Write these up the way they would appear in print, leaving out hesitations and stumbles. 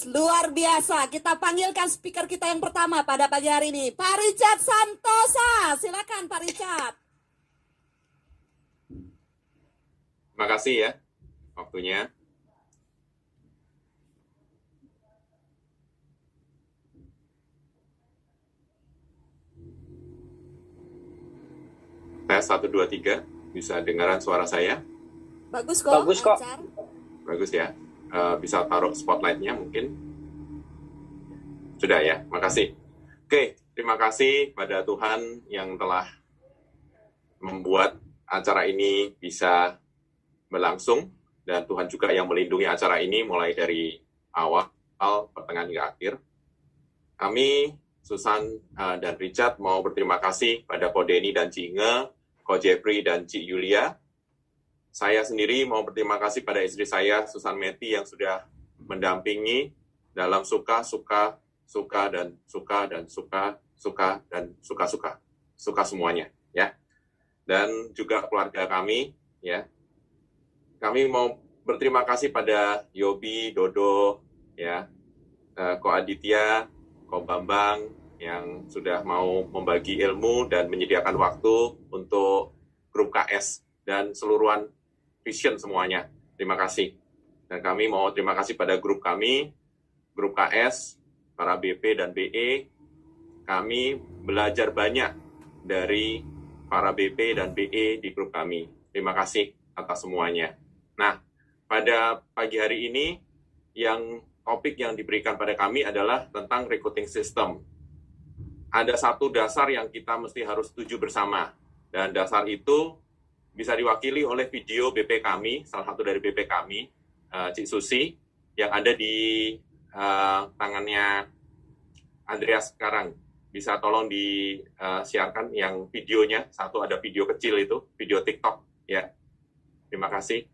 luar biasa. Kita panggilkan speaker kita yang pertama pada pagi hari ini, Pak Richard Santosa. Silakan Pak Richard. Terima kasih ya waktunya. Tes 1, 2, 3. Bisa dengaran suara saya? Bagus kok. Bagus kok. Lancar. Bagus ya. Bisa taruh spotlightnya mungkin. Sudah ya, makasih. Oke, terima kasih pada Tuhan yang telah membuat acara ini bisa berlangsung, dan Tuhan juga yang melindungi acara ini mulai dari awal, pertengahan hingga akhir. Kami, Susan dan Richard, mau berterima kasih pada Ko Denny dan Ci Inge, Ko Jeffrey dan Ci Yulia. Saya sendiri mau berterima kasih pada istri saya, Susan Meti, yang sudah mendampingi dalam suka semuanya, ya. Dan juga keluarga kami, ya. Kami mau berterima kasih pada Yobi, Dodo, ya, Ko Aditya, Ko Bambang, yang sudah mau membagi ilmu dan menyediakan waktu untuk grup KS dan seluruhan Vision semuanya. Terima kasih. Dan kami mau terima kasih pada grup kami, grup KS, para BP dan BE. Kami belajar banyak dari para BP dan BE di grup kami. Terima kasih atas semuanya. Nah, pada pagi hari ini, topik yang diberikan pada kami adalah tentang recruiting system. Ada satu dasar yang kita mesti harus setuju bersama. Dan dasar itu bisa diwakili oleh video BP kami, salah satu dari BP kami, Cik Susi, yang ada di tangannya Andreas sekarang. Bisa tolong disiarkan yang videonya, satu ada video kecil itu, video TikTok, ya. Terima kasih.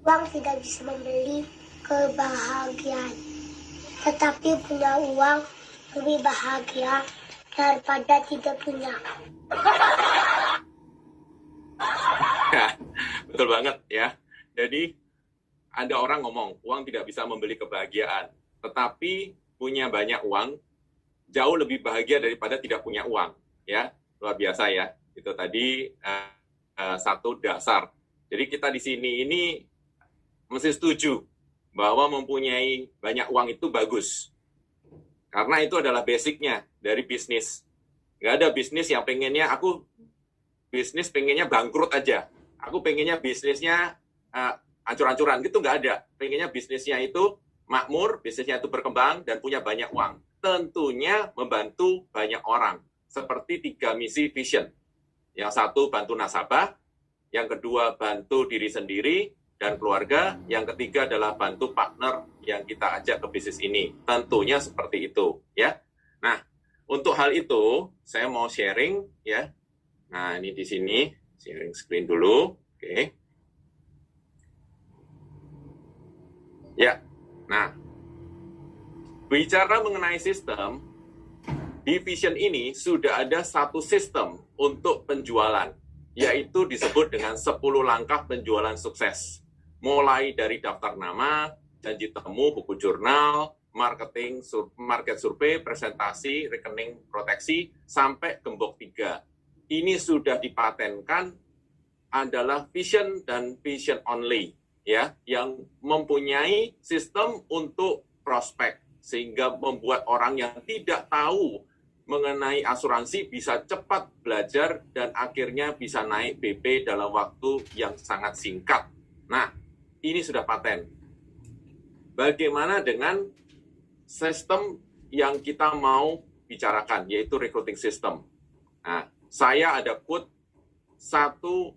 Uang tidak bisa membeli kebahagiaan, tetapi punya uang lebih bahagia daripada tidak punya. Betul banget ya. Jadi ada orang ngomong uang tidak bisa membeli kebahagiaan, tetapi punya banyak uang jauh lebih bahagia daripada tidak punya uang. Ya, luar biasa ya. Itu tadi satu dasar. Jadi kita di sini ini mesti setuju bahwa mempunyai banyak uang itu bagus. Karena itu adalah basicnya dari bisnis. Nggak ada bisnis yang pengennya, aku bisnis pengennya bangkrut aja. Aku pengennya bisnisnya ancur-ancuran, gitu nggak ada. Pengennya bisnisnya itu makmur, bisnisnya itu berkembang, dan punya banyak uang. Tentunya membantu banyak orang. Seperti 3 misi vision. Yang satu, bantu nasabah. Yang kedua, bantu diri sendiri dan keluarga. Yang ketiga adalah bantu partner yang kita ajak ke bisnis ini. Tentunya seperti itu, ya. Nah, untuk hal itu saya mau sharing, ya. Nah, ini di sini sharing screen dulu, oke. Ya, nah, bicara mengenai sistem, di Vision ini sudah ada satu sistem untuk penjualan, yaitu disebut dengan 10 langkah penjualan sukses. Mulai dari daftar nama, janji temu, buku jurnal, marketing, market survei, presentasi, rekening proteksi, sampai gembok 3. Ini sudah dipatenkan adalah Vision dan Vision only, ya, yang mempunyai sistem untuk prospek, sehingga membuat orang yang tidak tahu mengenai asuransi bisa cepat belajar dan akhirnya bisa naik BP dalam waktu yang sangat singkat. Nah, ini sudah paten. Bagaimana dengan sistem yang kita mau bicarakan, yaitu recruiting system. Nah, saya ada quote satu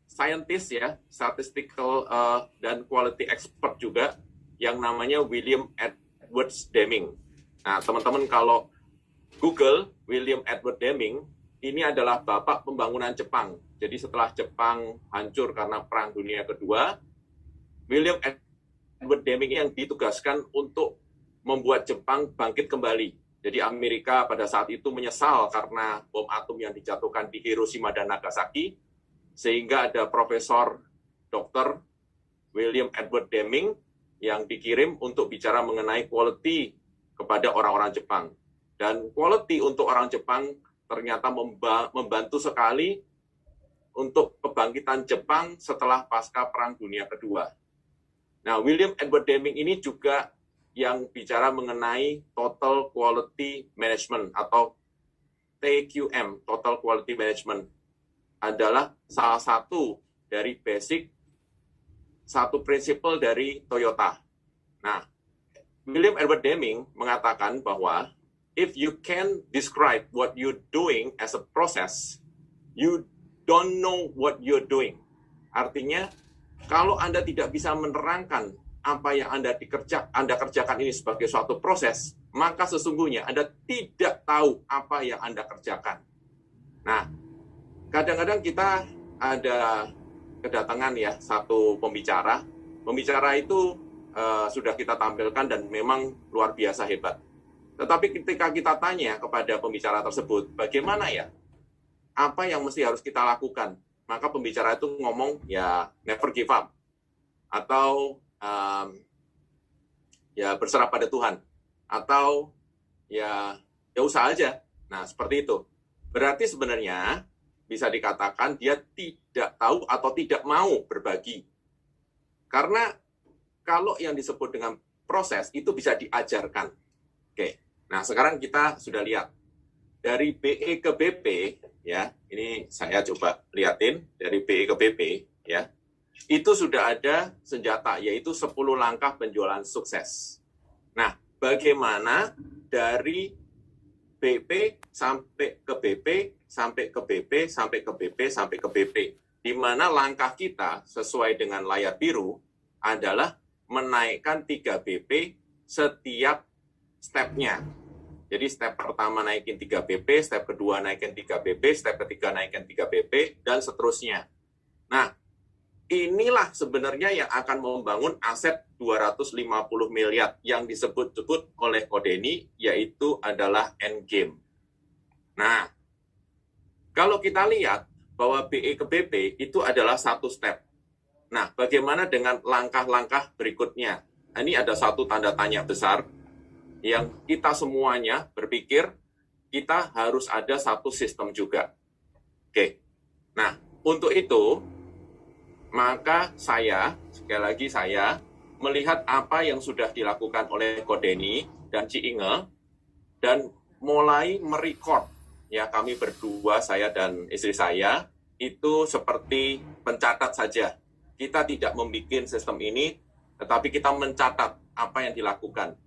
scientist, ya, statistical dan quality expert juga, yang namanya William Edward Deming. Nah, teman-teman kalau Google William Edward Deming, ini adalah bapak pembangunan Jepang. Jadi setelah Jepang hancur karena Perang Dunia Kedua, William Edward Deming yang ditugaskan untuk membuat Jepang bangkit kembali. Jadi Amerika pada saat itu menyesal karena bom atom yang dijatuhkan di Hiroshima dan Nagasaki, sehingga ada Profesor Dr. William Edward Deming yang dikirim untuk bicara mengenai quality kepada orang-orang Jepang. Dan quality untuk orang Jepang ternyata membantu sekali untuk kebangkitan Jepang setelah pasca Perang Dunia Kedua. Nah, William Edward Deming ini juga yang bicara mengenai Total Quality Management atau TQM, Total Quality Management, adalah salah satu dari satu prinsipal dari Toyota. Nah, William Edward Deming mengatakan bahwa if you can describe what you're doing as a process, you don't know what you're doing. Artinya, kalau Anda tidak bisa menerangkan apa yang Anda kerjakan ini sebagai suatu proses, maka sesungguhnya Anda tidak tahu apa yang Anda kerjakan. Nah, kadang-kadang kita ada kedatangan ya satu pembicara. Pembicara itu sudah kita tampilkan dan memang luar biasa hebat. Tetapi ketika kita tanya kepada pembicara tersebut, bagaimana ya? Apa yang mesti harus kita lakukan? Maka pembicara itu ngomong, ya never give up. Atau ya berserah pada Tuhan. Atau ya usaha aja. Nah, seperti itu. Berarti sebenarnya bisa dikatakan dia tidak tahu atau tidak mau berbagi. Karena kalau yang disebut dengan proses itu bisa diajarkan. Oke. Nah, sekarang kita sudah lihat dari BE ke BP ya. Ini saya coba liatin dari BE ke BP ya. Itu sudah ada senjata, yaitu 10 langkah penjualan sukses. Nah, bagaimana dari BP sampai ke BP, sampai ke BP, sampai ke BP, sampai ke BP. Di mana langkah kita sesuai dengan layar biru adalah menaikkan 3 BP setiap stepnya. Jadi step pertama naikin 3 BP, step kedua naikin 3 BP, step ketiga naikin 3 BP, dan seterusnya. Nah, inilah sebenarnya yang akan membangun aset 250 miliar yang disebut-sebut oleh Kodeni, yaitu adalah endgame. Nah, kalau kita lihat bahwa BE ke BP itu adalah satu step. Nah, bagaimana dengan langkah-langkah berikutnya? Ini ada satu tanda tanya besar yang kita semuanya berpikir kita harus ada satu sistem juga. Oke, nah untuk itu maka sekali lagi saya melihat apa yang sudah dilakukan oleh Kodeni dan Ci Inge dan mulai merecord ya kami berdua, saya dan istri saya itu seperti pencatat saja. Kita tidak membuat sistem ini, tetapi kita mencatat apa yang dilakukan.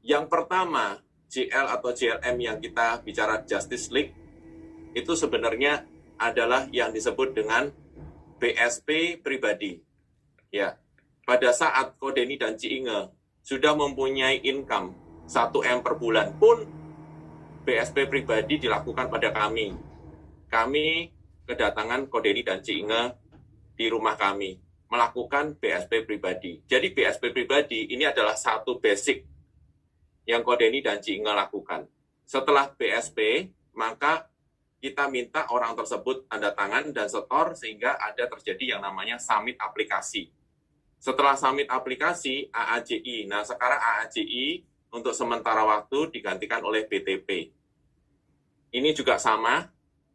Yang pertama, GL atau JLM yang kita bicara Justice League, itu sebenarnya adalah yang disebut dengan BSP pribadi. Ya, pada saat Kodeni dan Ci Inge sudah mempunyai income 1M per bulan pun, BSP pribadi dilakukan pada kami. Kami kedatangan Kodeni dan Ci Inge di rumah kami, melakukan BSP pribadi. Jadi BSP pribadi ini adalah satu basic yang Kodeni dan Ci Inge lakukan. Setelah BSP, maka kita minta orang tersebut tanda tangan dan setor sehingga ada terjadi yang namanya summit aplikasi. Setelah summit aplikasi, AAJI. Nah, sekarang AAJI untuk sementara waktu digantikan oleh BTP. Ini juga sama,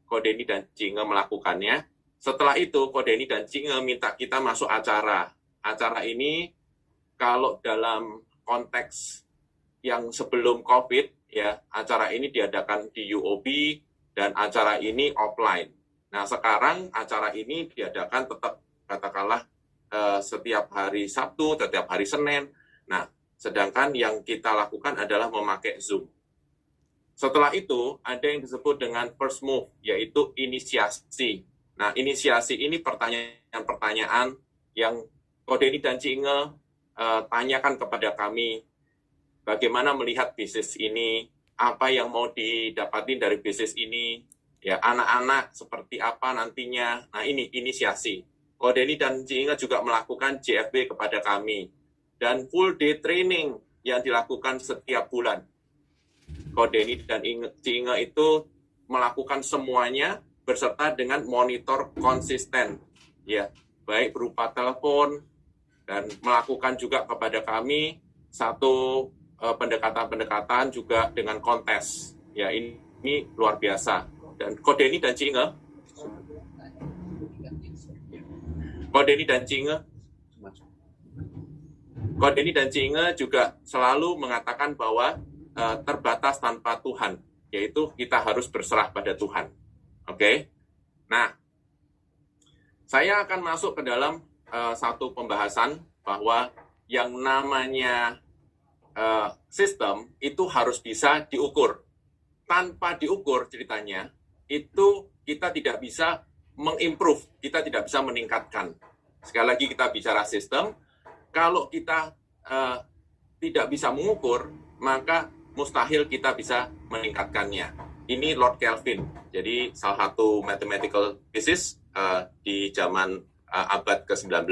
Kodeni dan Ci Inge melakukannya. Setelah itu, Kodeni dan Ci Inge minta kita masuk acara. Acara ini, kalau dalam konteks yang sebelum COVID, ya acara ini diadakan di UOB, dan acara ini offline. Nah, sekarang acara ini diadakan tetap, katakanlah, setiap hari Sabtu, setiap hari Senin. Nah, sedangkan yang kita lakukan adalah memakai Zoom. Setelah itu, ada yang disebut dengan first move, yaitu inisiasi. Nah, inisiasi ini pertanyaan-pertanyaan yang Kodeni dan Ci Inge tanyakan kepada kami, bagaimana melihat bisnis ini, apa yang mau didapatin dari bisnis ini, ya anak-anak seperti apa nantinya. Nah, ini inisiasi. Kodeni dan Ci Inge juga melakukan JFB kepada kami, dan full day training yang dilakukan setiap bulan. Kodeni dan Ci Inge itu melakukan semuanya berserta dengan monitor konsisten, ya, baik berupa telepon dan melakukan juga kepada kami satu pendekatan-pendekatan juga dengan kontes. Ya, ini luar biasa. Dan Kodeni dan Ci-Inge juga selalu mengatakan bahwa terbatas tanpa Tuhan, yaitu kita harus berserah pada Tuhan. Oke? Nah, saya akan masuk ke dalam satu pembahasan bahwa yang namanya sistem itu harus bisa diukur. Tanpa diukur ceritanya, itu kita tidak bisa mengimprove, kita tidak bisa meningkatkan. Sekali lagi kita bicara sistem, kalau kita tidak bisa mengukur, maka mustahil kita bisa meningkatkannya. Ini Lord Kelvin, jadi salah satu mathematical physicist di zaman abad ke-19.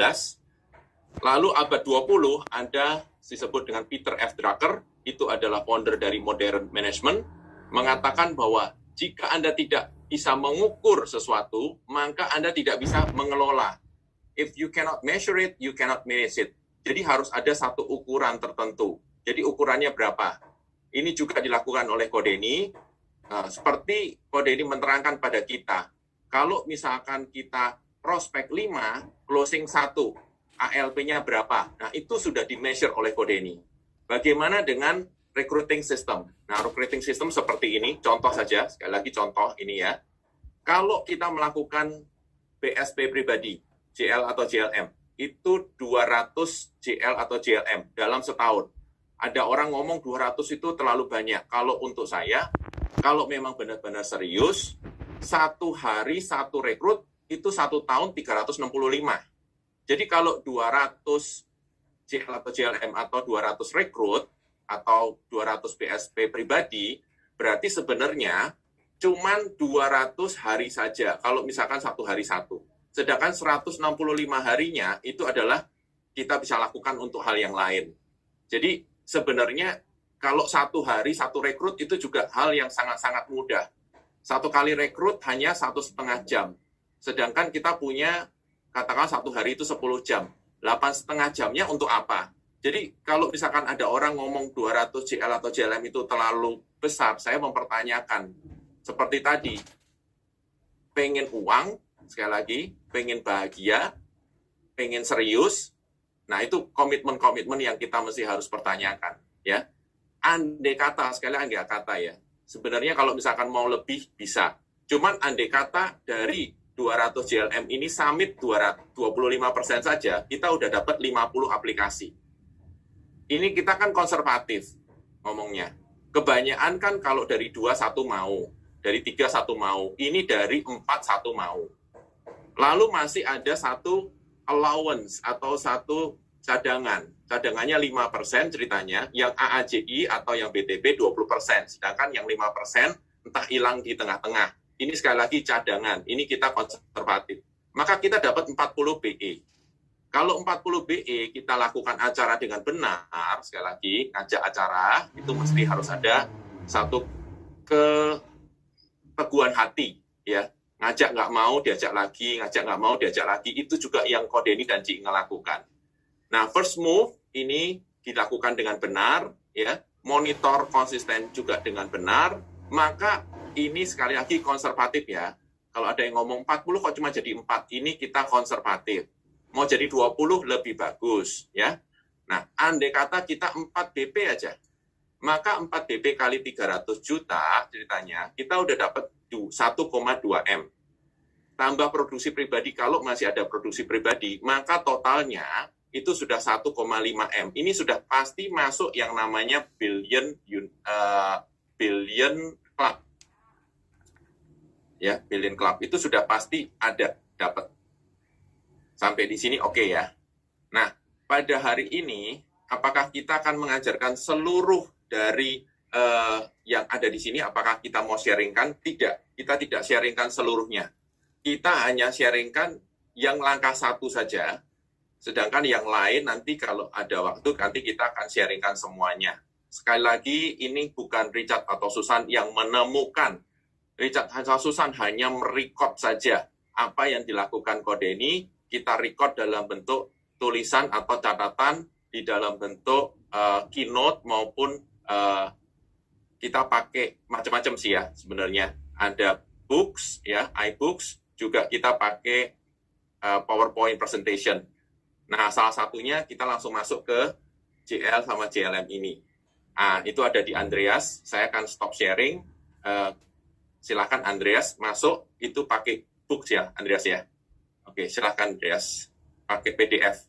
Lalu abad 20 ada disebut dengan Peter F. Drucker, itu adalah founder dari modern management, mengatakan bahwa jika Anda tidak bisa mengukur sesuatu, maka Anda tidak bisa mengelola. If you cannot measure it, you cannot manage it. Jadi harus ada satu ukuran tertentu. Jadi ukurannya berapa? Ini juga dilakukan oleh Kodeni. Seperti Kodeni menerangkan pada kita, kalau misalkan kita prospek 5, closing 1, ALP-nya berapa? Nah, itu sudah di-measure oleh Kodeni. Bagaimana dengan recruiting system? Nah, recruiting system seperti ini, contoh saja, sekali lagi contoh ini ya. Kalau kita melakukan BSP pribadi, JL atau JLM, itu 200 JL atau JLM dalam setahun. Ada orang ngomong 200 itu terlalu banyak. Kalau untuk saya, kalau memang benar-benar serius, satu hari satu rekrut, itu 1 tahun 365. Jadi kalau 200 JL atau JLM atau 200 rekrut, atau 200 BSP pribadi, berarti sebenarnya cuman 200 hari saja, kalau misalkan satu hari satu. Sedangkan 165 harinya itu adalah kita bisa lakukan untuk hal yang lain. Jadi sebenarnya kalau satu hari satu rekrut itu juga hal yang sangat-sangat mudah. Satu kali rekrut hanya 1,5 jam. Sedangkan kita punya, katakan satu hari itu 10 jam. 8,5 jamnya untuk apa? Jadi kalau misalkan ada orang ngomong 200 JL atau JLM itu terlalu besar, saya mempertanyakan. Seperti tadi, pengen uang, sekali lagi, pengen bahagia, pengen serius, nah itu komitmen-komitmen yang kita mesti harus pertanyakan. Ya, andai kata, sekali lagi kata ya, sebenarnya kalau misalkan mau lebih, bisa. Cuman andai kata dari 200 JLM ini summit 25% saja, kita udah dapat 50 aplikasi. Ini kita kan konservatif ngomongnya. Kebanyakan kan kalau dari 2, 1 mau. Dari 3, 1 mau. Ini dari 4, 1 mau. Lalu masih ada satu allowance atau satu cadangan. Cadangannya 5% ceritanya. Yang AAJI atau yang BTP 20%. Sedangkan yang 5% entah hilang di tengah-tengah. Ini sekali lagi cadangan. Ini kita konservatif. Maka kita dapat 40 BE. Kalau 40 BE kita lakukan acara dengan benar, sekali lagi, ngajak acara, itu mesti harus ada satu keteguhan hati, ya. Ngajak nggak mau, diajak lagi, ngajak nggak mau, diajak lagi, itu juga yang Kodeni dan Ci-Inge lakukan. Nah, first move ini dilakukan dengan benar, ya, monitor konsisten juga dengan benar, maka ini sekali lagi konservatif ya. Kalau ada yang ngomong 40 kok cuma jadi 4, ini kita konservatif. Mau jadi 20 lebih bagus, ya. Nah, andai kata kita 4 BP aja, maka 4 BP kali 300 juta, ceritanya, kita udah dapat 1,2 M. Tambah produksi pribadi, kalau masih ada produksi pribadi, maka totalnya itu sudah 1,5 M. Ini sudah pasti masuk yang namanya billion club. Ya, billion club itu sudah pasti ada, dapat. Sampai di sini oke ya. Nah, pada hari ini, apakah kita akan mengajarkan seluruh dari yang ada di sini? Apakah kita mau sharingkan? Tidak. Kita tidak sharingkan seluruhnya. Kita hanya sharingkan yang langkah 1 saja. Sedangkan yang lain nanti kalau ada waktu, nanti kita akan sharingkan semuanya. Sekali lagi, ini bukan Richard atau Susan yang menemukan. Richard atau Susan hanya merekod saja apa yang dilakukan kode ini. Kita record dalam bentuk tulisan atau catatan, di dalam bentuk keynote maupun kita pakai macam-macam sih ya sebenarnya. Ada books, ya, iBooks, juga kita pakai PowerPoint presentation. Nah, salah satunya kita langsung masuk ke JL sama JLM ini. Nah, itu ada di Andreas. Saya akan stop sharing. Silakan Andreas masuk. Itu pakai books ya, Andreas ya. Oke, silakan Andreas. Pakai PDF.